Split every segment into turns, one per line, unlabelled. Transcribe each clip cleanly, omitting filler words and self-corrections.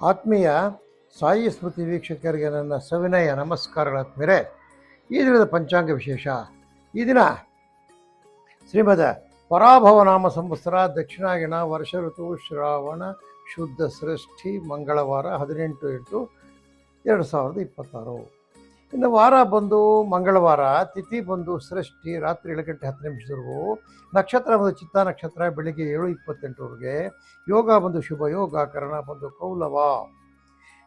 ಆತ್ಮೀಯ ಸಾಯಿ ಸ್ಮೃತಿ ವೀಕ್ಷಕರಿಗೆ ನನ್ನ ಸವಿನಯ ನಮಸ್ಕಾರಗಳಾತ್ಮೀಯರೇ. ಈ ದಿನದ ಪಂಚಾಂಗ ವಿಶೇಷ. ಈ ದಿನ ಶ್ರೀಮದ ಪರಾಭವ ನಾಮ ಸಂವತ್ಸರ, ದಕ್ಷಿಣಾಯಣ, ವರ್ಷ ಋತು, ಶ್ರಾವಣ ಶುದ್ಧ ಷಷ್ಠಿ, ಮಂಗಳವಾರ 18/8/2026. ಇನ್ನು ವಾರ ಬಂದು ಮಂಗಳವಾರ, ತಿಥಿ ಬಂದು ಷಷ್ಠಿ, ರಾತ್ರಿ 7:10 ನಕ್ಷತ್ರ ಬಂದು ಚಿತ್ತಾ ನಕ್ಷತ್ರ, ಬೆಳಿಗ್ಗೆ 7:28. ಯೋಗ ಬಂದು ಶುಭ ಯೋಗ, ಕರ್ಣ ಬಂದು ಕೌಲವ.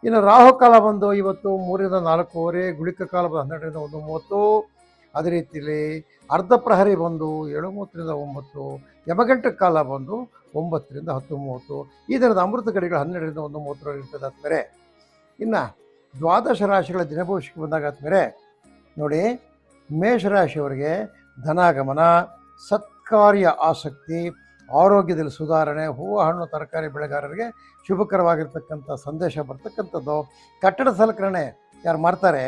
ಇನ್ನು ರಾಹುಕಾಲ ಬಂದು ಇವತ್ತು 3-4:15, ಗುಳಿಕ ಕಾಲ ಬಂದು 12-1:30. ಅದೇ ರೀತಿಯಲ್ಲಿ ಅರ್ಧ ಪ್ರಹರಿ ಬಂದು 7:30-9, ಯಮಗಂಟ ಕಾಲ ಬಂದು 9-10:30. ಈ ದಿನದ ಅಮೃತ ಗಡಿಗಳು 12-1:30 ಇರ್ತದೆ ಆದ್ಮೇಲೆ. ಇನ್ನು ದ್ವಾದಶ ರಾಶಿಗಳ ದಿನಭವಿಷ್ಯಕ್ಕೆ ಬಂದಾಗ ಆದ್ಮೇಲೆ ನೋಡಿ, ಮೇಷರಾಶಿಯವರಿಗೆ ಧನಾಗಮನ, ಸತ್ಕಾರ್ಯ ಆಸಕ್ತಿ, ಆರೋಗ್ಯದಲ್ಲಿ ಸುಧಾರಣೆ, ಹೂವು ಹಣ್ಣು ತರಕಾರಿ ಬೆಳೆಗಾರರಿಗೆ ಶುಭಕರವಾಗಿರ್ತಕ್ಕಂಥ ಸಂದೇಶ ಬರ್ತಕ್ಕಂಥದ್ದು. ಕಟ್ಟಡ ಸಲಕರಣೆ ಯಾರು ಮಾಡ್ತಾರೆ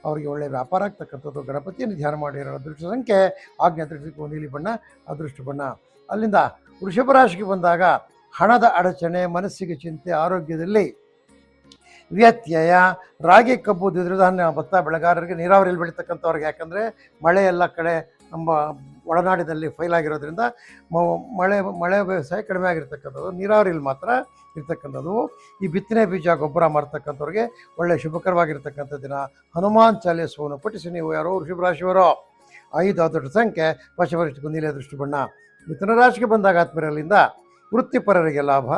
ಅವರಿಗೆ ಒಳ್ಳೆಯ ವ್ಯಾಪಾರ ಆಗ್ತಕ್ಕಂಥದ್ದು. ಗಣಪತಿಯನ್ನು ಧ್ಯಾನ ಮಾಡಿರೋ ಅದೃಷ್ಟ ಸಂಖ್ಯೆ ಆಜ್ಞೆ ಅದೃಷ್ಟಕ್ಕೂ ನೀಲಿ ಬಣ್ಣ ಅದೃಷ್ಟ ಬಣ್ಣ. ಅಲ್ಲಿಂದ ವೃಷಭ ರಾಶಿಗೆ ಬಂದಾಗ ಹಣದ ಅಡಚಣೆ, ಮನಸ್ಸಿಗೆ ಚಿಂತೆ, ಆರೋಗ್ಯದಲ್ಲಿ ವ್ಯತ್ಯಯ, ರಾಗಿ, ಕಬ್ಬು, ದ್ವಿದಳಧಾನ್ಯ, ಭತ್ತ ಬೆಳೆಗಾರರಿಗೆ, ನೀರಾವರಿಯಲ್ಲಿ ಬೆಳೀತಕ್ಕಂಥವ್ರಿಗೆ, ಯಾಕಂದರೆ ಮಳೆ ಎಲ್ಲ ಕಡೆ ನಮ್ಮ ಒಳನಾಡಿನಲ್ಲಿ ಫೈಲಾಗಿರೋದ್ರಿಂದ ಮಳೆ ವ್ಯವಸಾಯ ಕಡಿಮೆ ಆಗಿರ್ತಕ್ಕಂಥದ್ದು, ನೀರಾವರಿಯಲ್ಲಿ ಮಾತ್ರ ಇರ್ತಕ್ಕಂಥದ್ದು. ಈ ಬಿತ್ತನೆ ಬೀಜ ಗೊಬ್ಬರ ಮಾಡ್ತಕ್ಕಂಥವ್ರಿಗೆ ಒಳ್ಳೆಯ ಶುಭಕರವಾಗಿರ್ತಕ್ಕಂಥ ದಿನ. ಹನುಮಾನ್ ಚಾಲಿಸವನ್ನು ಪಠಿಸಿ ನೀವು ಯಾರೋ ವೃಷಭ ರಾಶಿಯವರು. 5 ಅದೃಷ್ಟ ಸಂಖ್ಯೆ ಪಶ್ಚಿಮ ನೀಲಿ ಅದೃಷ್ಟ ಬಣ್ಣ. ಮಿಥುನ ರಾಶಿಗೆ ಬಂದಾಗ ಆತ್ಮೀಯರಲ್ಲಿಂದ ವೃತ್ತಿಪರರಿಗೆ ಲಾಭ,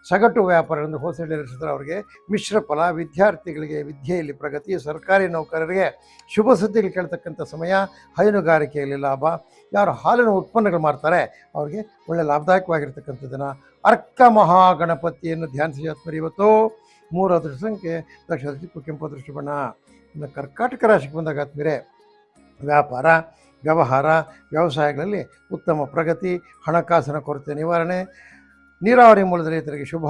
ಸಗಟು ವ್ಯಾಪಾರದಿಂದ ಹೋಲ್ಸೇಲ್ ಅವರಿಗೆ ಮಿಶ್ರ ಫಲ, ವಿದ್ಯಾರ್ಥಿಗಳಿಗೆ ವಿದ್ಯೆಯಲ್ಲಿ ಪ್ರಗತಿ, ಸರ್ಕಾರಿ ನೌಕರರಿಗೆ ಶುಭ ಸುದ್ದಿಗಳು ಕೇಳ್ತಕ್ಕಂಥ ಸಮಯ, ಹೈನುಗಾರಿಕೆಯಲ್ಲಿ ಲಾಭ, ಯಾರು ಹಾಲಿನ ಉತ್ಪನ್ನಗಳು ಮಾಡ್ತಾರೆ ಅವರಿಗೆ ಒಳ್ಳೆಯ ಲಾಭದಾಯಕವಾಗಿರ್ತಕ್ಕಂಥ ದಿನ. ಅರ್ಕ ಮಹಾಗಣಪತಿಯನ್ನು ಧ್ಯಾನಿಸಿ ಆತ್ಮರಿ. ಇವತ್ತು 3 ಅದೃಷ್ಟ ಸಂಖ್ಯೆ ದಕ್ಷಿಣ ದಿಕ್ಕು ಕೆಂಪು ಅದೃಷ್ಟ ಬಣ್ಣ. ಇನ್ನು ಕರ್ಕಾಟಕ ರಾಶಿಗೆ ಬಂದಾಗ ಆತ್ಮೀಯರೇ ವ್ಯಾಪಾರ, ವ್ಯವಹಾರ, ವ್ಯವಸಾಯಗಳಲ್ಲಿ ಉತ್ತಮ ಪ್ರಗತಿ, ಹಣಕಾಸಿನ ಕೊರತೆ ನಿವಾರಣೆ, ನೀರಾವರಿ ಮೂಲದ ರೈತರಿಗೆ ಶುಭ,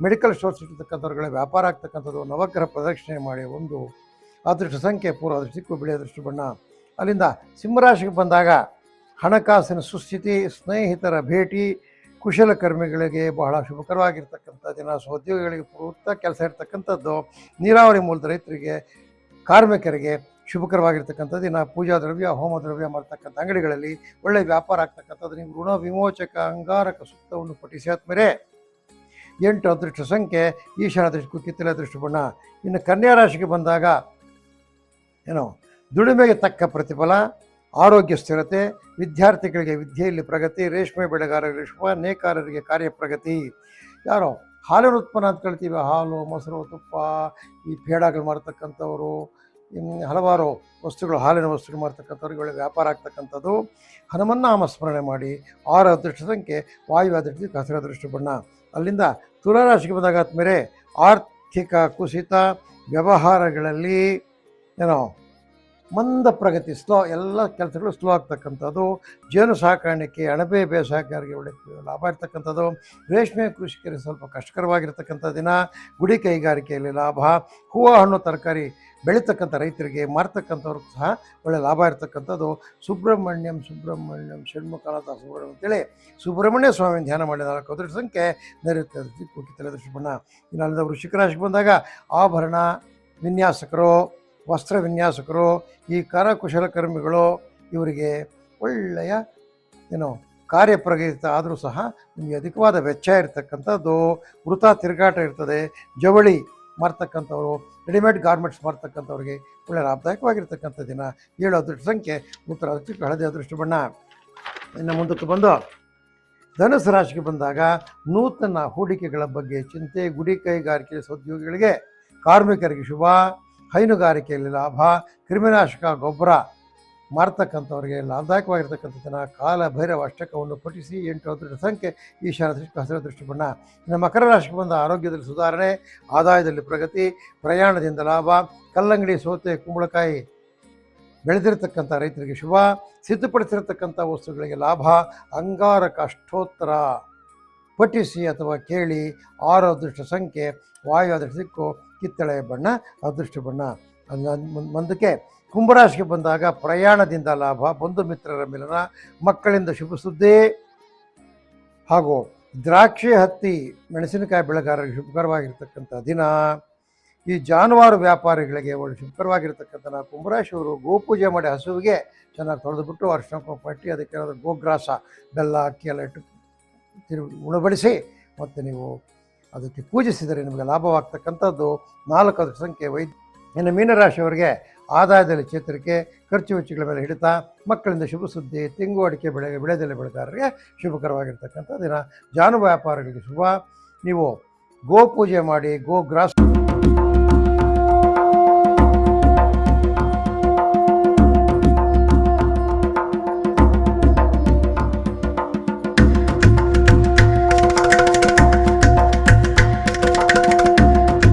ಮೆಡಿಕಲ್ ಸ್ಟೋರ್ಸ್ ಇರ್ತಕ್ಕಂಥವ್ರುಗಳ ವ್ಯಾಪಾರ ಆಗ್ತಕ್ಕಂಥದ್ದು. ನವಗ್ರಹ ಪ್ರದಕ್ಷಿಣೆ ಮಾಡಿ 1 ಅದೃಷ್ಟ ಸಂಖ್ಯೆ ಪೂರ್ವ ಅದೃಷ್ಟ ದಿಕ್ಕು ಬಿಳಿ ಅದೃಷ್ಟ ಬಣ್ಣ. ಅಲ್ಲಿಂದ ಸಿಂಹರಾಶಿಗೆ ಬಂದಾಗ ಹಣಕಾಸಿನ ಸುಸ್ಥಿತಿ, ಸ್ನೇಹಿತರ ಭೇಟಿ, ಕುಶಲಕರ್ಮಿಗಳಿಗೆ ಬಹಳ ಶುಭಕರವಾಗಿರ್ತಕ್ಕಂಥ ದಿನ. ಸಹೋದ್ಯೋಗಿಗಳಿಗೆ ಪೂರ್ತ ಕೆಲಸ ಇರ್ತಕ್ಕಂಥದ್ದು. ನೀರಾವರಿ ಮೂಲದ ರೈತರಿಗೆ, ಕಾರ್ಮಿಕರಿಗೆ ಶುಭಕರವಾಗಿರ್ತಕ್ಕಂಥ ದಿನ. ಪೂಜಾ ದ್ರವ್ಯ, ಹೋಮ ದ್ರವ್ಯ ಮಾಡ್ತಕ್ಕಂಥ ಅಂಗಡಿಗಳಲ್ಲಿ ಒಳ್ಳೆಯ ವ್ಯಾಪಾರ ಆಗ್ತಕ್ಕಂಥದ್ದು. ನೀವು ಋಣ ವಿಮೋಚಕ ಅಂಗಾರಕ ಸೂಕ್ತವನ್ನು ಪಠಿಸಿ ಆದ್ಮೇಲೆ 8 ಅದೃಷ್ಟ ಸಂಖ್ಯೆ ಈಶಾನ್ಯ ದೃಷ್ಟಿಗೂ ಕಿತ್ತಲೆ ಅದೃಷ್ಟ ಬಣ್ಣ. ಇನ್ನು ಕನ್ಯಾ ರಾಶಿಗೆ ಬಂದಾಗ ದುಡಿಮೆಗೆ ತಕ್ಕ ಪ್ರತಿಫಲ, ಆರೋಗ್ಯ ಸ್ಥಿರತೆ, ವಿದ್ಯಾರ್ಥಿಗಳಿಗೆ ವಿದ್ಯೆಯಲ್ಲಿ ಪ್ರಗತಿ, ರೇಷ್ಮೆ ಬೆಳೆಗಾರರಿಗೆ ಶುಭ, ನೇಕಾರರಿಗೆ ಕಾರ್ಯಪ್ರಗತಿ. ಯಾರೋ ಹಾಲಿನ ಉತ್ಪನ್ನ ಅಂತ ಕಳ್ತೀವಿ, ಹಾಲು, ಮೊಸರು, ತುಪ್ಪ, ಈ ಪೇಡಗಳು ಮಾಡ್ತಕ್ಕಂಥವ್ರು, ಹಲವಾರು ವಸ್ತುಗಳು, ಹಾಲಿನ ವಸ್ತುಗಳು ಮಾಡ್ತಕ್ಕಂಥವ್ರಿಗೆ ಒಳ್ಳೆ ವ್ಯಾಪಾರ ಆಗ್ತಕ್ಕಂಥದ್ದು. ಹನುಮನ್ನಾಮ ಸ್ಮರಣೆ ಮಾಡಿ. 6 ಅದೃಷ್ಟ ಸಂಖ್ಯೆ ವಾಯು ಅದೃಷ್ಟ ಹಸಿರು ಅದೃಷ್ಟ ಬಣ್ಣ. ಅಲ್ಲಿಂದ ತುಲಾರಾಶಿಗೆ ಬಂದಾಗ ಆದ್ಮೇಲೆ ಆರ್ಥಿಕ ಕುಸಿತ, ವ್ಯವಹಾರಗಳಲ್ಲಿ ಮಂದ ಪ್ರಗತಿ, ಸ್ಲೋ, ಎಲ್ಲ ಕೆಲಸಗಳು ಸ್ಲೋ ಆಗ್ತಕ್ಕಂಥದ್ದು. ಜೇನು ಸಾಕಾಣಿಕೆ, ಅಣಬೆ ಬೇಸಾಯಗಾರರಿಗೆ ಒಳ್ಳೆ ಲಾಭ ಇರ್ತಕ್ಕಂಥದ್ದು. ರೇಷ್ಮೆ ಕೃಷಿಕರಿಗೆ ಸ್ವಲ್ಪ ಕಷ್ಟಕರವಾಗಿರ್ತಕ್ಕಂಥ ದಿನ. ಗುಡಿ ಕೈಗಾರಿಕೆಯಲ್ಲಿ ಲಾಭ, ಹೂವು ಹಣ್ಣು ತರಕಾರಿ ಬೆಳೀತಕ್ಕಂಥ ರೈತರಿಗೆ, ಮಾರ್ತಕ್ಕಂಥವ್ರಿಗೂ ಸಹ ಒಳ್ಳೆ ಲಾಭ ಇರ್ತಕ್ಕಂಥದ್ದು. ಸುಬ್ರಹ್ಮಣ್ಯಂ ಷಣ್ಮುಖನಾಥ ಸುಬ್ರಹ್ಮಣ್ಯ ಅಂತೇಳಿ ಸುಬ್ರಹ್ಮಣ್ಯ ಸ್ವಾಮಿ ಧ್ಯಾನ ಮಾಡಿದ 4 ಅದೃಷ್ಟ ಸಂಖ್ಯೆ ನೈಋತ್ಯ ದಿಕ್ಕು ಕಿತ್ತಲೆ ಅದೃಷ್ಟ ಬಣ್ಣ. ಇನ್ನು ಅಲ್ಲಿಂದ ವೃಶ್ಚಿಕ ರಾಶಿಗೆ ಬಂದಾಗ ಆಭರಣ ವಿನ್ಯಾಸಕರು, ವಸ್ತ್ರ ವಿನ್ಯಾಸಕರು, ಈ ಕರಕುಶಲಕರ್ಮಿಗಳು ಇವರಿಗೆ ಒಳ್ಳೆಯ ಕಾರ್ಯಪ್ರಗತಿ ಆದರೂ ಸಹ ನಿಮಗೆ ಅಧಿಕವಾದ ವೆಚ್ಚ ಇರ್ತಕ್ಕಂಥದ್ದು. ವೃಥಾ ತಿರುಗಾಟ ಇರ್ತದೆ. ಜವಳಿ ಮಾಡ್ತಕ್ಕಂಥವ್ರು, ರೆಡಿಮೇಡ್ ಗಾರ್ಮೆಂಟ್ಸ್ ಮಾಡ್ತಕ್ಕಂಥವ್ರಿಗೆ ಒಳ್ಳೆಯ ಲಾಭದಾಯಕವಾಗಿರ್ತಕ್ಕಂಥ ದಿನ. 7 ಅದೃಷ್ಟ ಸಂಖ್ಯೆ ಉತ್ತರ ಅದೃಷ್ಟ ಹಳದಿ ಅದೃಷ್ಟ ಬಣ್ಣ. ಇನ್ನು ಮುಂದಕ್ಕೆ ಬಂದು ಧನುಸು ರಾಶಿಗೆ ಬಂದಾಗ ನೂತನ ಹೂಡಿಕೆಗಳ ಬಗ್ಗೆ ಚಿಂತೆ, ಗುಡಿ ಕೈಗಾರಿಕೆ ಸಹೋದ್ಯೋಗಿಗಳಿಗೆ, ಕಾರ್ಮಿಕರಿಗೆ ಶುಭ, ಹೈನುಗಾರಿಕೆಯಲ್ಲಿ ಲಾಭ, ಕ್ರಿಮಿನಾಶಕ ಗೊಬ್ಬರ ಮಾರ್ತಕ್ಕಂಥವ್ರಿಗೆ ಲಾಭದಾಯಕವಾಗಿರ್ತಕ್ಕಂಥ ದಿನ. ಕಾಲ ಭೈರವ ಅಷ್ಟಕವನ್ನು ಪಠಿಸಿ. 8 ಅದೃಷ್ಟ ಸಂಖ್ಯೆ ಈಶಾನ್ಯ ದೃಷ್ಟಿ ಹಸಿರು ದೃಷ್ಟಿ ಬಣ್ಣ. ಇನ್ನು ಮಕರ ರಾಶಿಗೆ ಬಂದ ಆರೋಗ್ಯದಲ್ಲಿ ಸುಧಾರಣೆ, ಆದಾಯದಲ್ಲಿ ಪ್ರಗತಿ, ಪ್ರಯಾಣದಿಂದ ಲಾಭ, ಕಲ್ಲಂಗಡಿ, ಸೌತೆ, ಕುಂಬಳಕಾಯಿ ಬೆಳೆದಿರತಕ್ಕಂಥ ರೈತರಿಗೆ ಶುಭ, ಸಿದ್ಧಪಡಿಸಿರತಕ್ಕಂಥ ವಸ್ತುಗಳಿಗೆ ಲಾಭ, ಅಂಗಾರಕ ಅಷ್ಟೋತ್ತರ ಪಠಿಸಿ ಅಥವಾ ಕೇಳಿ. 6 ಅದೃಷ್ಟ ಸಂಖ್ಯೆ ವಾಯು ಅದೃಷ್ಟ ದಿಕ್ಕು ಕಿತ್ತಳೆ ಬಣ್ಣ ಅದೃಷ್ಟ ಬಣ್ಣ. ಮುಂದಕ್ಕೆ ಕುಂಭರಾಶಿಗೆ ಬಂದಾಗ ಪ್ರಯಾಣದಿಂದ ಲಾಭ, ಬಂಧು ಮಿತ್ರರ ಮಿಲನ, ಮಕ್ಕಳಿಂದ ಶುಭ ಸುದ್ದಿ ಹಾಗೂ ದ್ರಾಕ್ಷಿ ಹತ್ತಿ ಮೆಣಸಿನಕಾಯಿ ಬೆಳೆಗಾರರಿಗೆ ಶುಭಕರವಾಗಿರ್ತಕ್ಕಂಥ ದಿನ. ಈ ಜಾನುವಾರು ವ್ಯಾಪಾರಿಗಳಿಗೆ ಒಳ್ಳೆ ಶುಭಕರವಾಗಿರ್ತಕ್ಕಂಥ ನಾವು ಕುಂಭರಾಶಿಯವರು ಗೋಪೂಜೆ ಮಾಡಿ ಹಸುವಿಗೆ ಚೆನ್ನಾಗಿ ತೊಳೆದುಬಿಟ್ಟು ಅರಿಶಿನ ಕುಂಕುಮ ಇಟ್ಟು ಅದಕ್ಕೆ ಏನಾದರೂ ಗೋಗ್ರಾಸ ಬೆಲ್ಲ ಅಕ್ಕಿ ಎಲ್ಲ ಇಟ್ಟು ಉಣಬಡಿಸಿ ಮತ್ತು ನೀವು ಅದಕ್ಕೆ ಪೂಜಿಸಿದರೆ ನಿಮಗೆ ಲಾಭವಾಗ್ತಕ್ಕಂಥದ್ದು 4 ಸಂಖ್ಯೆ ಇನ್ನು ಮೀನರಾಶಿಯವರಿಗೆ ಆದಾಯದಲ್ಲಿ ಚೇತರಿಕೆ, ಖರ್ಚು ವೆಚ್ಚಗಳ ಮೇಲೆ ಹಿಡಿತ, ಮಕ್ಕಳಿಂದ ಶುಭ ಸುದ್ದಿ, ತೆಂಗು ಅಡಿಕೆ ಬೆಳೆದಲ್ಲಿ ಬೆಳೆಗಾರರಿಗೆ ಶುಭಕರವಾಗಿರ್ತಕ್ಕಂಥ ದಿನ. ಜಾನು ವ್ಯಾಪಾರಿಗಳಿಗೆ ಶುಭ. ನೀವು ಗೋಪೂಜೆ ಮಾಡಿ ಗೋಗ್ರಾಸ